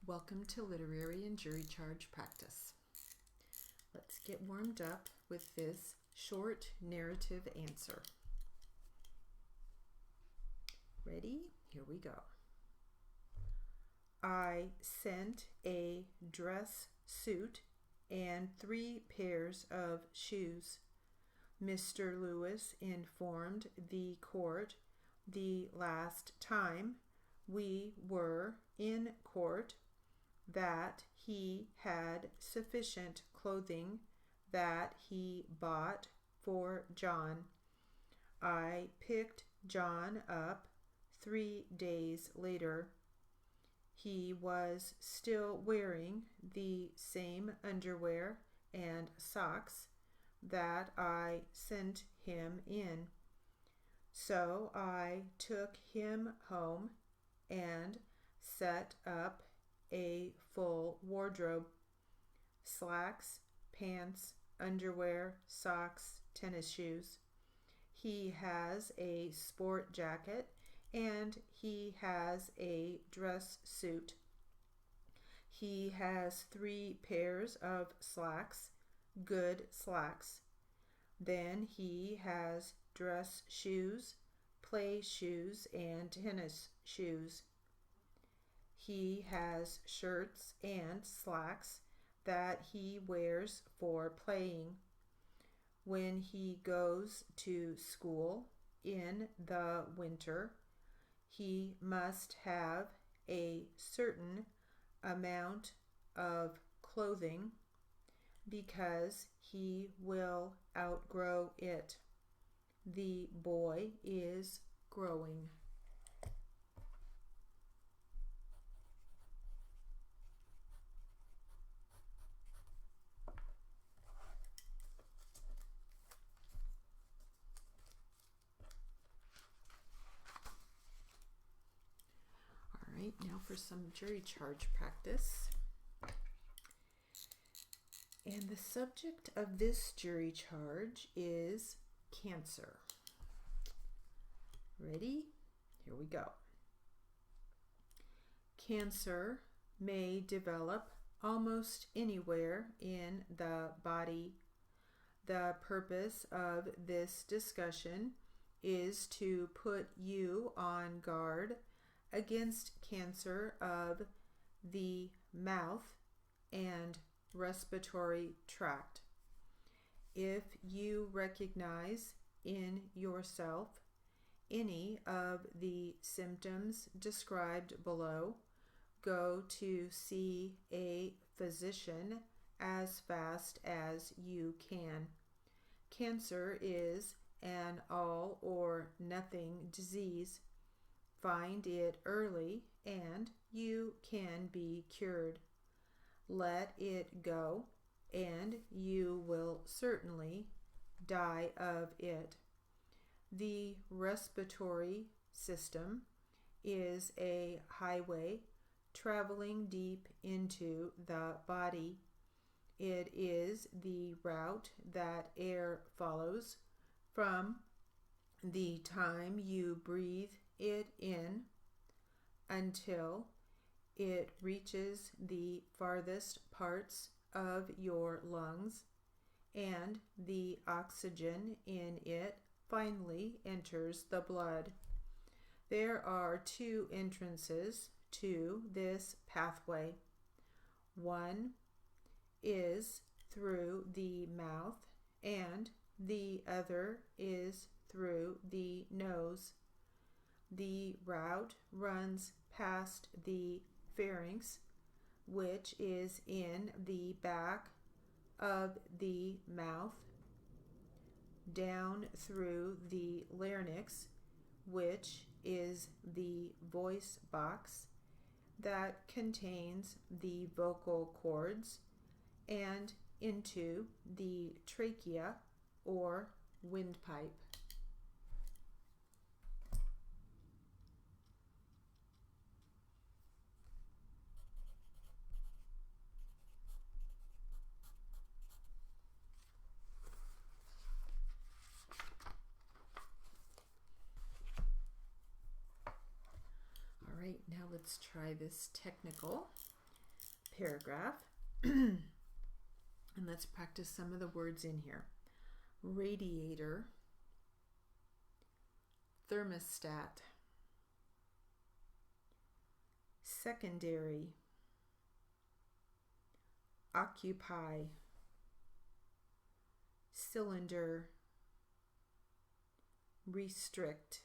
Welcome to literary and jury charge practice. Let's get warmed up with this short narrative answer. Ready? Here we go. I sent a dress suit and 3 pairs of shoes. Mr. Lewis informed the court the last time we were in court that he had sufficient clothing that he bought for John. I picked John up 3 days later. He was still wearing the same underwear and socks that I sent him in. So I took him home and set up a full wardrobe: slacks, pants, underwear, socks, tennis shoes. He has a sport jacket and he has a dress suit. He has 3 pairs of slacks, good slacks. Then he has dress shoes, play shoes, and tennis shoes. He has shirts and slacks that he wears for playing. When he goes to school in the winter, he must have a certain amount of clothing because he will outgrow it. The boy is growing. All right, now for some jury charge practice. And the subject of this jury charge is cancer. Ready? Here we go. Cancer may develop almost anywhere in the body. The purpose of this discussion is to put you on guard against cancer of the mouth and respiratory tract. If you recognize in yourself any of the symptoms described below, go to see a physician as fast as you can. Cancer is an all or nothing disease. Find it early and you can be cured. Let it go and you will certainly die of it. The respiratory system is a highway traveling deep into the body. It is the route that air follows from the time you breathe it in until it reaches the farthest parts of your lungs, and the oxygen in it finally enters the blood. There are 2 entrances to this pathway. One is through the mouth and the other is through the nose. The route runs past the pharynx, which is in the back of the mouth, down through the larynx, which is the voice box that contains the vocal cords, and into the trachea or windpipe. All right, now let's try this technical paragraph. And let's practice some of the words in here. Radiator, thermostat, secondary, occupy, cylinder, restrict.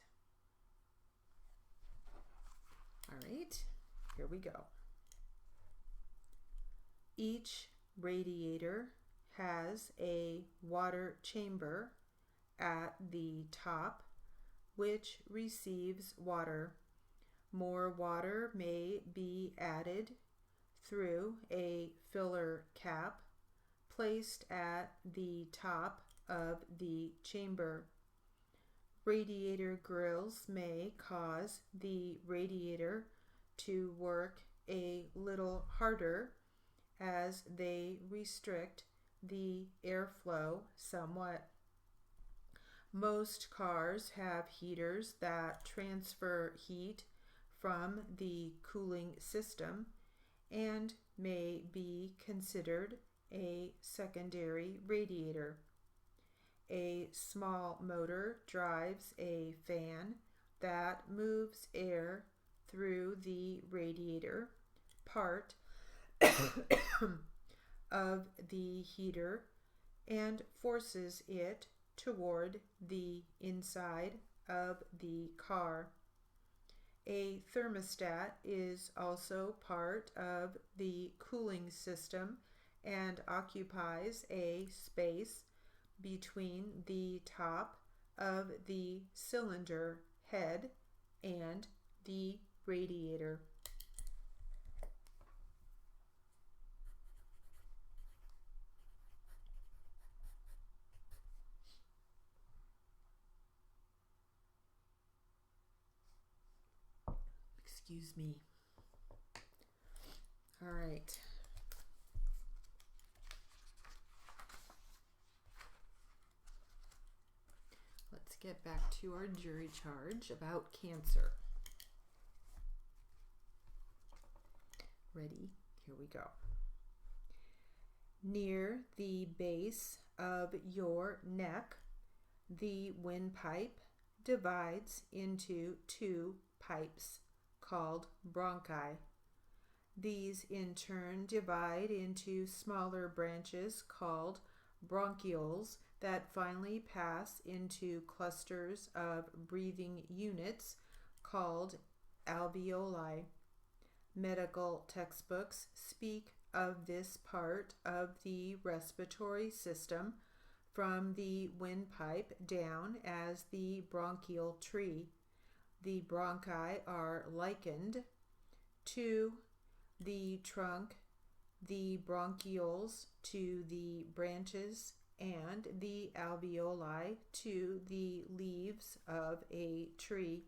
All right, here we go. Each radiator has a water chamber at the top which receives water. More water may be added through a filler cap placed at the top of the chamber. Radiator grills may cause the radiator to work a little harder as they restrict the airflow somewhat. Most cars have heaters that transfer heat from the cooling system and may be considered a secondary radiator. A small motor drives a fan that moves air through the radiator part of the heater and forces it toward the inside of the car. A thermostat is also part of the cooling system and occupies a space between the top of the cylinder head and the radiator. Excuse me. All right. Let's get back to our jury charge about cancer. Ready? Here we go. Near the base of your neck, the windpipe divides into two pipes called bronchi. These in turn divide into smaller branches called bronchioles that finally pass into clusters of breathing units called alveoli. Medical textbooks speak of this part of the respiratory system from the windpipe down as the bronchial tree. The bronchi are likened to the trunk, the bronchioles to the branches, and the alveoli to the leaves of a tree.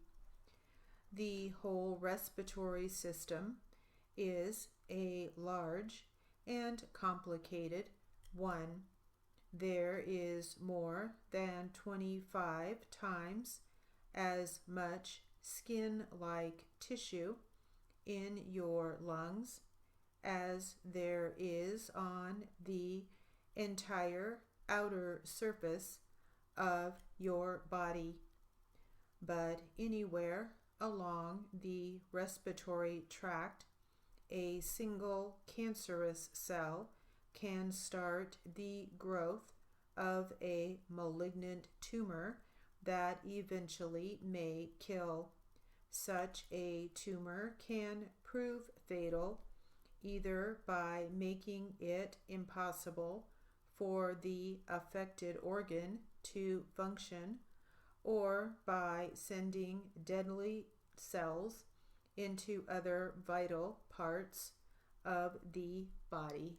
The whole respiratory system is a large and complicated one. There is more than 25 times as much skin-like tissue in your lungs as there is on the entire outer surface of your body. But anywhere along the respiratory tract, a single cancerous cell can start the growth of a malignant tumor that eventually may kill. Such a tumor can prove fatal either by making it impossible for the affected organ to function or by sending deadly cells into other vital parts of the body.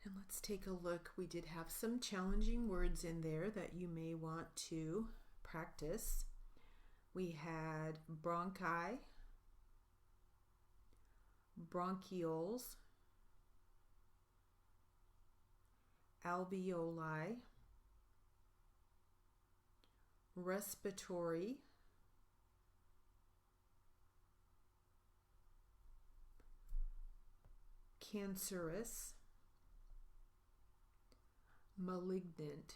And let's take a look. We did have some challenging words in there that you may want to practice. We had bronchi, bronchioles, alveoli, respiratory, cancerous, malignant.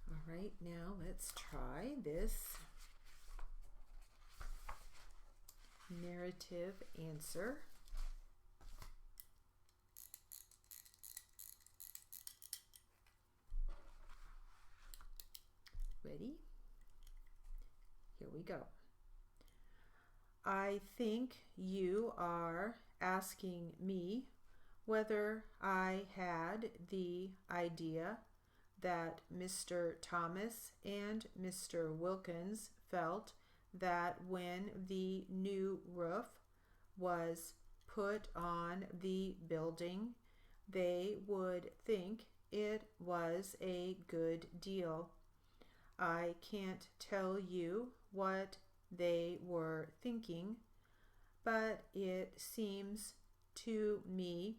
All right, now let's try this narrative answer. Ready? Here we go. I think you are asking me whether I had the idea that Mr. Thomas and Mr. Wilkins felt that when the new roof was put on the building, they would think it was a good deal. I can't tell you what they were thinking, but it seems to me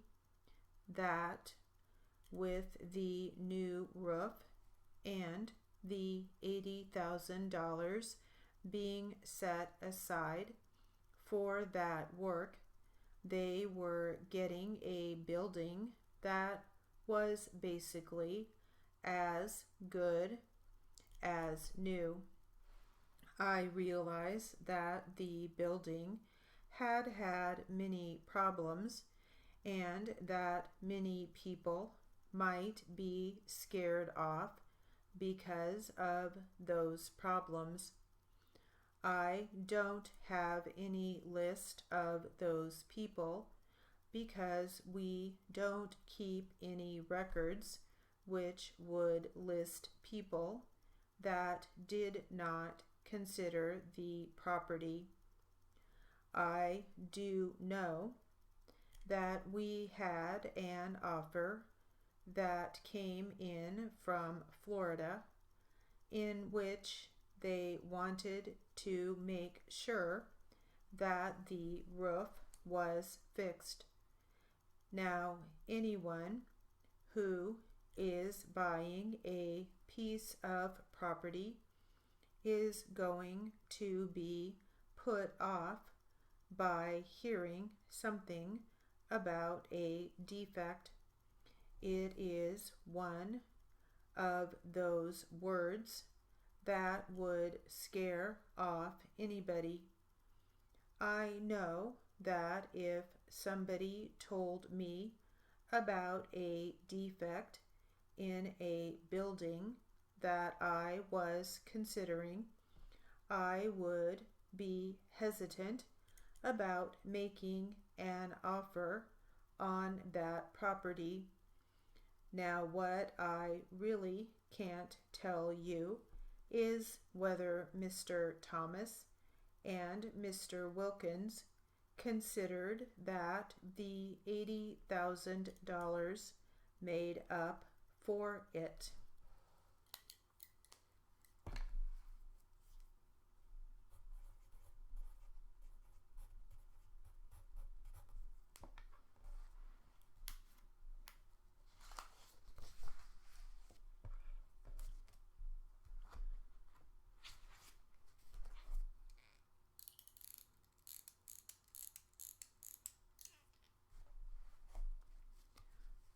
that with the new roof and the $80,000 being set aside for that work, they were getting a building that was basically as good as new. I realize that the building had had many problems and that many people might be scared off because of those problems. I don't have any list of those people because we don't keep any records which would list people that did not consider the property. I do know that we had an offer that came in from Florida in which they wanted to make sure that the roof was fixed. Now, anyone who is buying a piece of property is going to be put off by hearing something about a defect. It is one of those words that would scare off anybody. I know that if somebody told me about a defect in a building that I was considering, I would be hesitant about making an offer on that property. Now, what I really can't tell you is whether Mr. Thomas and Mr. Wilkins considered that the $80,000 made up for it.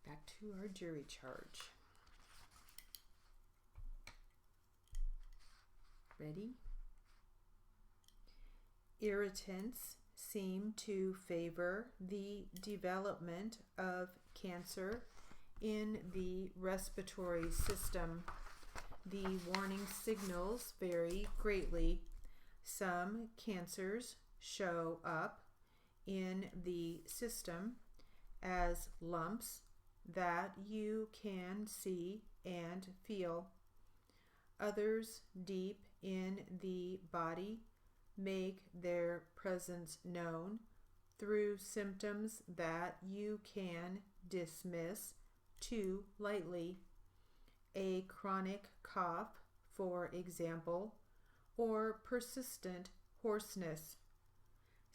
Back to our jury charge. Ready? Irritants seem to favor the development of cancer in the respiratory system. The warning signals vary greatly. Some cancers show up in the system as lumps that you can see and feel. Others deep in the body make their presence known through symptoms that you can dismiss too lightly. A chronic cough, for example, or persistent hoarseness.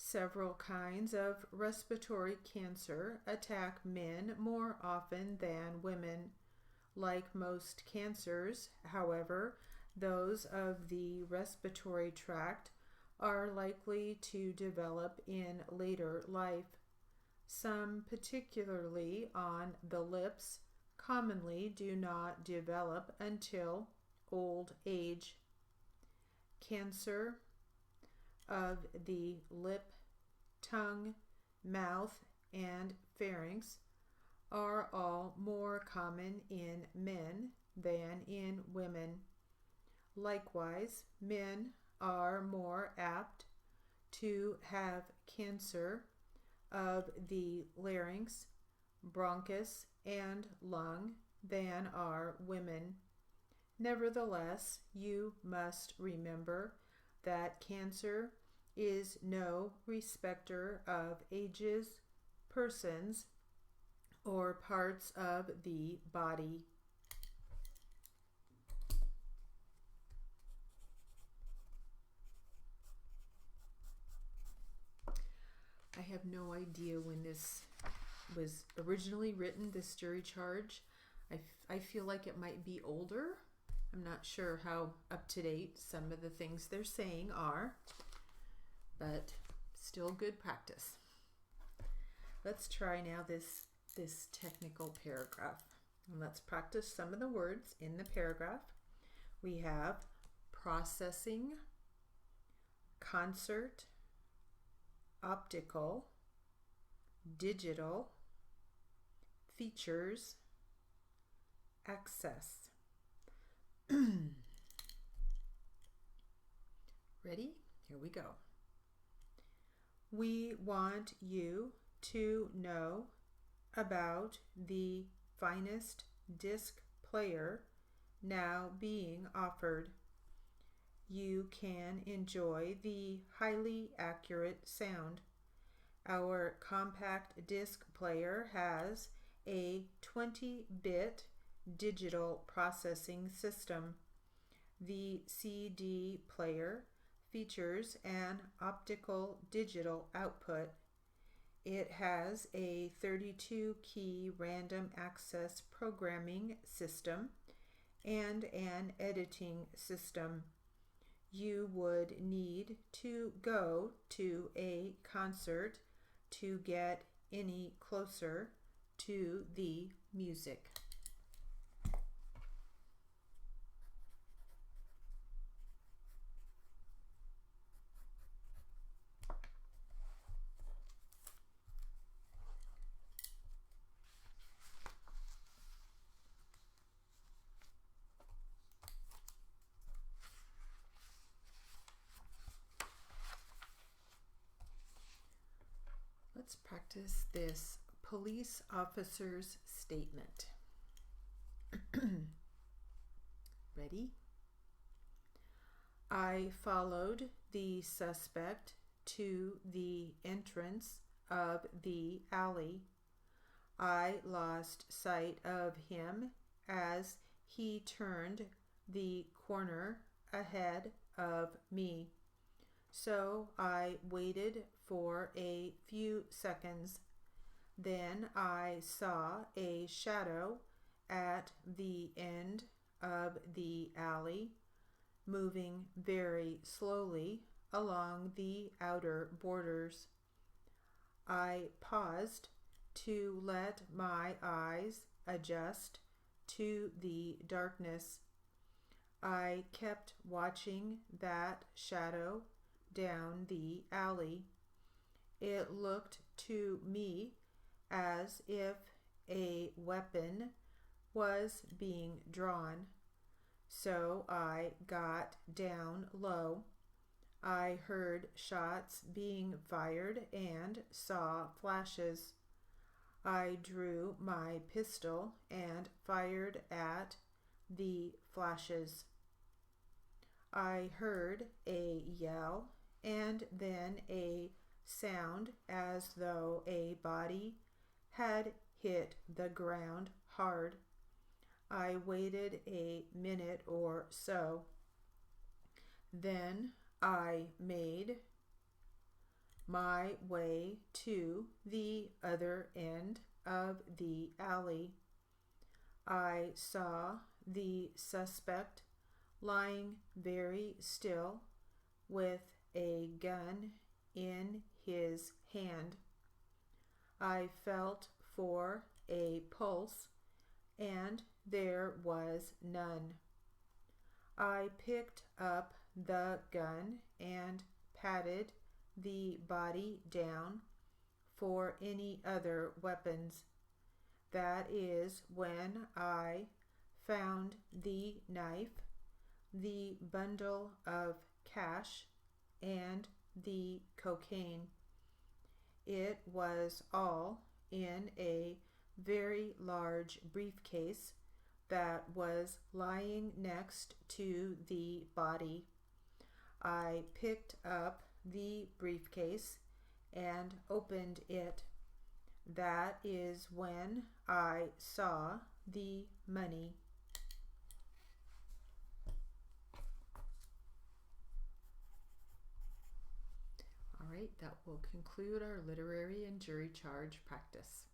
Several kinds of respiratory cancer attack men more often than women. Like most cancers, however, those of the respiratory tract are likely to develop in later life. Some, particularly on the lips, commonly do not develop until old age. Cancer of the lip, tongue, mouth, and pharynx are all more common in men than in women. Likewise, men are more apt to have cancer of the larynx, bronchus, and lung than are women. Nevertheless, you must remember that cancer is no respecter of ages, persons, or parts of the body. I have no idea when this was originally written, this jury charge. I feel like it might be older. I'm not sure how up to date some of the things they're saying are, but still good practice. Let's try now this technical paragraph. And let's practice some of the words in the paragraph. We have processing, concert, optical, digital, features, access. Ready? Here we go. We want you to know about the finest disc player now being offered. You can enjoy the highly accurate sound. Our compact disc player has a 20-bit digital processing system. The CD player features an optical digital output. It has a 32-key random access programming system and an editing system. You would need to go to a concert to get any closer to the music. Let's practice this police officer's statement. Ready? I followed the suspect to the entrance of the alley. I lost sight of him as he turned the corner ahead of me. So I waited for a few seconds. Then I saw a shadow at the end of the alley, moving very slowly along the outer borders. I paused to let my eyes adjust to the darkness. I kept watching that shadow down the alley. It looked to me as if a weapon was being drawn. So I got down low. I heard shots being fired and saw flashes. I drew my pistol and fired at the flashes. I heard a yell and then a sound as though a body had hit the ground hard. I waited a minute or so. Then I made my way to the other end of the alley. I saw the suspect lying very still with a gun in his hand. I felt for a pulse, and there was none. I picked up the gun and patted the body down for any other weapons. That is when I found the knife, the bundle of cash, and the cocaine. It was all in a very large briefcase that was lying next to the body. I picked up the briefcase and opened it. That is when I saw the money. All right, that will conclude our literary and jury charge practice.